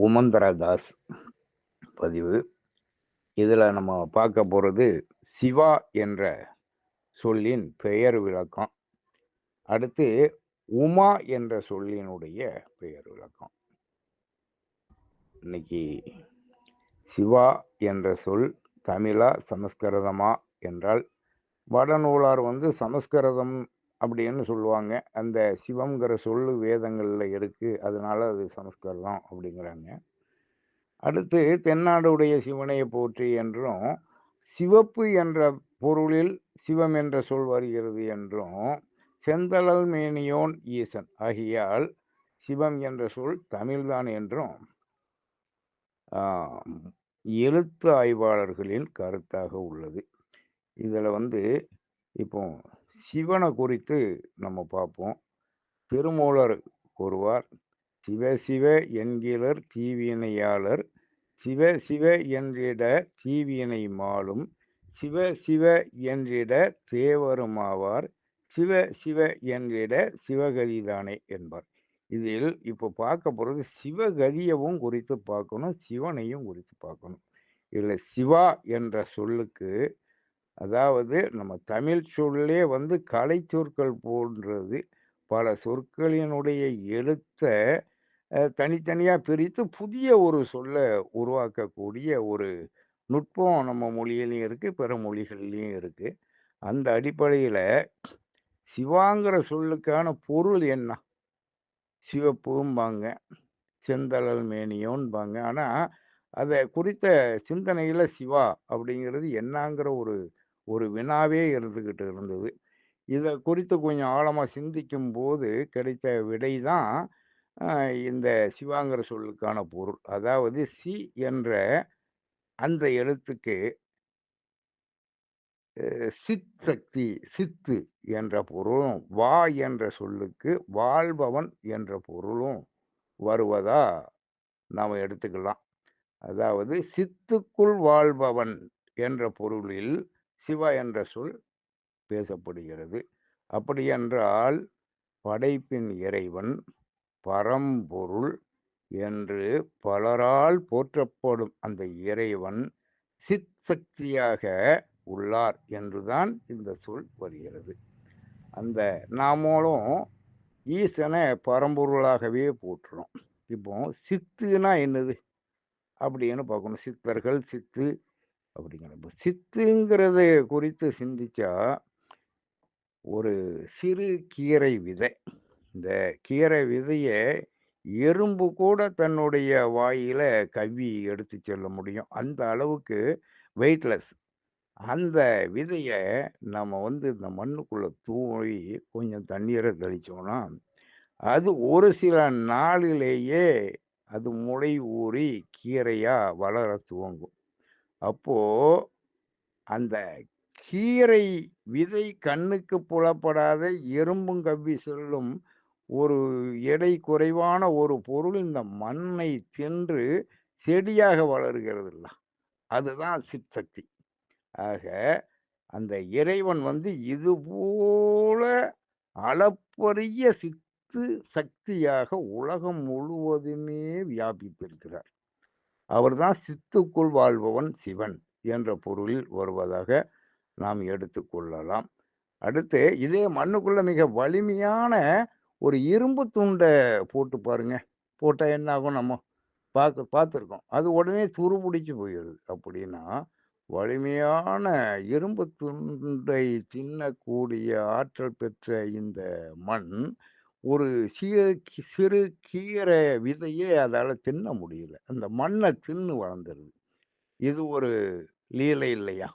உமந்தரதாஸ் பதிவு. இதில் நம்ம பார்க்க போகிறது சிவா என்ற சொல்லின் பெயர் விளக்கம். அடுத்து உமா என்ற சொல்லினுடைய பெயர் விளக்கம். இன்னைக்கு சிவா என்ற சொல் தமிழா சமஸ்கிருதமா என்றால் வடநூலார் சமஸ்கிருதம் அப்படின்னு சொல்லுவாங்க. அந்த சிவம்ங்கிற சொல்லு வேதங்களில் இருக்கு, அதனால அது சமஸ்கிருதம் அப்படிங்கிறாங்க. அடுத்து தென்னாடுடைய சிவனையை போற்றி என்றும், சிவப்பு என்ற பொருளில் சிவம் என்ற சொல் வருகிறது என்றும், செந்தழல் மேனியோன் ஈசன் ஆகியால் சிவம் என்ற சொல் தமிழ்தான் என்றும் எழுத்து ஆய்வாளர்களின் கருத்தாக உள்ளது. இதில் இப்போ சிவனை குறித்து நம்ம பார்ப்போம். திருமூலர் கூறுவார், சிவ சிவ என்கிறர் தீவினையாளர், சிவ சிவ என்றிட தீவினை மாலும், சிவ சிவ என்றிட தேவருமாவார், சிவ சிவ என்றிட சிவகதிதானே என்பார். இதில் இப்போ பார்க்க போகிறது சிவகதியவும் குறித்து பார்க்கணும், சிவனையும் குறித்து பார்க்கணும். இதில் சிவா என்ற சொல்லுக்கு, அதாவது நம்ம தமிழ் சொல்லே கலை சொற்கள் போன்றது. பல சொற்களினுடைய எழுத்த தனித்தனியாக பிரித்து புதிய ஒரு சொல்ல உருவாக்கக்கூடிய ஒரு நுட்பம் நம்ம மொழியிலையும் இருக்கு, பிற மொழிகள்லையும் இருக்கு. அந்த அடிப்படையில் சிவாங்கிற சொல்லுக்கான பொருள் என்ன? சிவப்பும்பாங்க, செந்தழல் மேனியோன்பாங்க. ஆனால் அதை குறித்த சிந்தனையில் சிவா அப்படிங்கிறது என்னங்கிற ஒரு வினாவே இருந்துக்கிட்டு இருந்தது. இதை குறித்து கொஞ்சம் ஆழமாக சிந்திக்கும் போது கிடைத்த விடை தான் இந்த சிவாங்கிற சொல்லுக்கான பொருள். அதாவது சி என்ற அந்த எழுத்துக்கு சித் சக்தி, சித்து என்ற பொருளும், வா என்ற சொல்லுக்கு வாழ்பவன் என்ற பொருளும் வருவதா நாம் எடுத்துக்கலாம். அதாவது சித்துக்குள் வாழ்பவன் என்ற பொருளில் சிவா என்ற சொல் பேசப்படுகிறது. அப்படியென்றால் படைப்பின் இறைவன், பரம்பொருள் என்று பலரால் போற்றப்படும் அந்த இறைவன் சித் சக்தியாக உள்ளார் என்றுதான் இந்த சொல் வருகிறது. அந்த நாமளும் ஈசனை பரம்பொருளாகவே போற்றுறோம். இப்போ சித்துனா என்னது அப்படின்னு பார்க்கணும். சித்தர்கள், சித்து அப்படிங்கிற சித்துங்கிறத குறித்து சிந்திச்சா, ஒரு சிறு கீரை விதை, இந்த கீரை விதையை எறும்பு கூட தன்னுடைய வாயில கவ்வி எடுத்து செல்ல முடியும். அந்த அளவுக்கு வெயிட்லெஸ். அந்த விதையை நம்ம இந்த மண்ணுக்குள்ள தூவி கொஞ்சம் தண்ணீரை தெளிச்சோம்னா, அது ஒரு சில நாளிலேயே அது முளை ஊறி கீரையா வளர துவங்கும். அப்போ அந்த கீரை விதை கண்ணுக்கு புலப்படாத எறும்பும் கவ்வி செல்லும் ஒரு எடை குறைவான ஒரு பொருள் இந்த மண்ணை தின்று செடியாக வளர்கிறது இல்ல, அதுதான் சிற்சக்தி. ஆக அந்த இறைவன் இது போல அளப்பரிய சித்து சக்தியாக உலகம் முழுவதுமே வியாபித்திருக்கிறார். அவர்தான் சித்துக்குள் வாழ்பவன் சிவன் என்ற பொருளில் வருவதாக நாம் எடுத்துக்கொள்ளலாம். அடுத்து இதே மண்ணுக்குள்ள மிக வலிமையான ஒரு இரும்பு துண்டை போட்டு பாருங்க. போட்டால் என்ன ஆகும்? நம்ம பார்த்துருக்கோம். அது உடனே துருபிடிச்சு போயிடுது. அப்படின்னா வலிமையான இரும்பு துண்டை தின்னக்கூடிய ஆற்றல் பெற்ற இந்த மண் ஒரு சிறு கீரை விதையே அதால் தின்ன முடியல. அந்த மண்ணை தின்னு வளர்ந்துருது. இது ஒரு லீலை இல்லையா?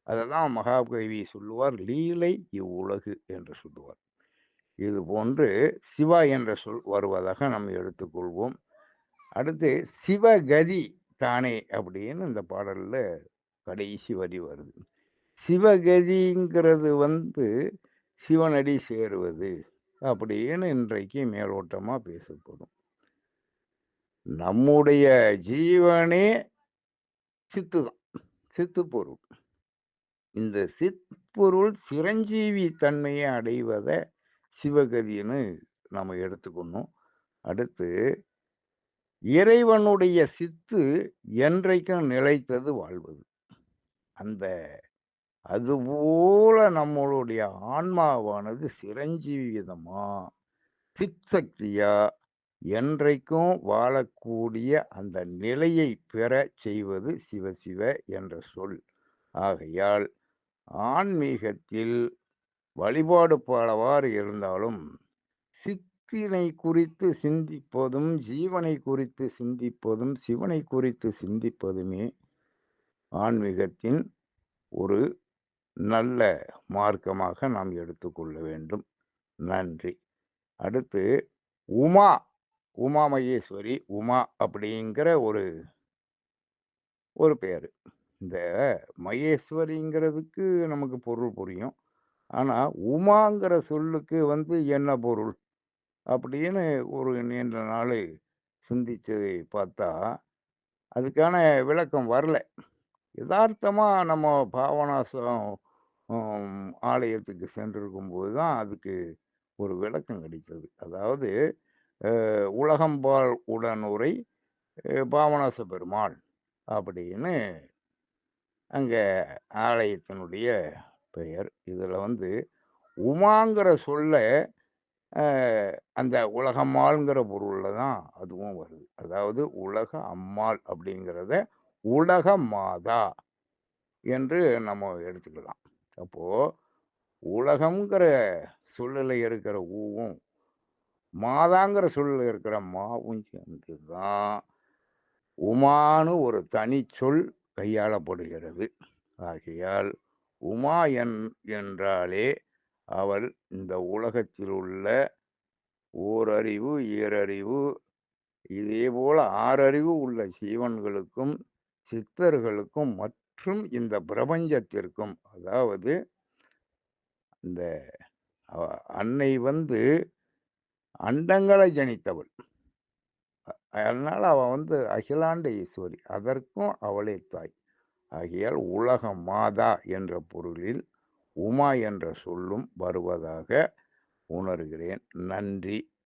அதை தான் மகாகவி சொல்லுவார், லீலை இவ்வுலகு என்று சொல்லுவார். இது போன்று சிவா என்ற சொல் வருவதாக நம்ம எடுத்துக்கொள்வோம். அடுத்து சிவகதி தானே அப்படின்னு இந்த பாடல்ல கடைசி வரி வருது. சிவகதிங்கிறது சிவனடி சேருவது அப்படின்னு இன்றைக்கு மேலோட்டமா பேசப்படும். நம்முடைய ஜீவனே சித்து தான், சித்து பொருள். இந்த சிற்பொருள் சிரஞ்சீவி தன்மையை சிவகதின்னு நம்ம எடுத்துக்கணும். அடுத்து இறைவனுடைய சித்து என்றைக்கும் நிலைத்தது வாழ்வது. அந்த அதுபோல நம்மளுடைய ஆன்மாவானது சிரஞ்சீவிதமா, சிற்சக்தியா என்றைக்கும் வாழக்கூடிய அந்த நிலையை பெறச் செய்வது சிவசிவ என்ற சொல். ஆகையால் ஆன்மீகத்தில் வழிபாடு பலவாறு இருந்தாலும், சித்தினை குறித்து சிந்திப்பதும், ஜீவனை குறித்து சிந்திப்பதும், சிவனை குறித்து சிந்திப்பதுமே ஆன்மீகத்தின் ஒரு நல்ல மார்க்கமாக நாம் எடுத்துக்கொள்ள வேண்டும். நன்றி. அடுத்து உமா, உமா மகேஸ்வரி, உமா அப்படிங்கிற ஒரு ஒரு பேரு. இந்த மகேஸ்வரிங்கிறதுக்கு நமக்கு பொருள் புரியும். ஆனா, உமாங்கிற சொல்லுக்கு என்ன பொருள்? அப்படின்னு ஒரு நீண்ட நாளு சிந்திச்சு பார்த்தா, அதுக்கான விளக்கம் வரல. எதார்த்தமா நம்ம பாபநாசம் ஆலயத்துக்கு சென்றிருக்கும்போது தான் அதுக்கு ஒரு விளக்கம் கிடைத்தது. அதாவது உலகம்பால் உடனுறை பாபநாச பெருமாள் அப்படின்னு அங்க ஆலயத்தினுடைய பெயர். இதுல உமாங்கிற சொல்ல அ அந்த உலகம்மாள்ங்கிற பொருள்ல தான் அதுவும் வருது. அதாவது உலக அம்மாள் அப்படிங்கிறத உலக மாதா என்று நம்ம எடுத்துக்கலாம். அப்போ உலகம்ங்கிற சொல்லுல இருக்கிற ஊவும், மாதாங்கிற சொல்லுல இருக்கிற மாவும் சேர்ந்து தான் உமான்னு ஒரு தனிச்சொல் கையாளப்படுகிறது. ஆகையால் உமா என்றாலே அவள் இந்த உலகத்தில் உள்ள ஓரறிவு, ஈரறிவு இதேபோல ஆறறிவு உள்ள ஜீவன்களுக்கும், சித்தர்களுக்கும் மற்றும் இந்த பிரபஞ்சத்திற்கும் அதாவது இந்த அ அன்னை அண்டங்களை ஜனித்தவள். அதனால அவ அகிலாண்ட ஈஸ்வரி. அதற்கும் அவளே தாய். ஆகையால் உலக மாதா என்ற பொருளில் உமா என்ற சொல்லும் வருவதாக உணர்கிறேன். நன்றி.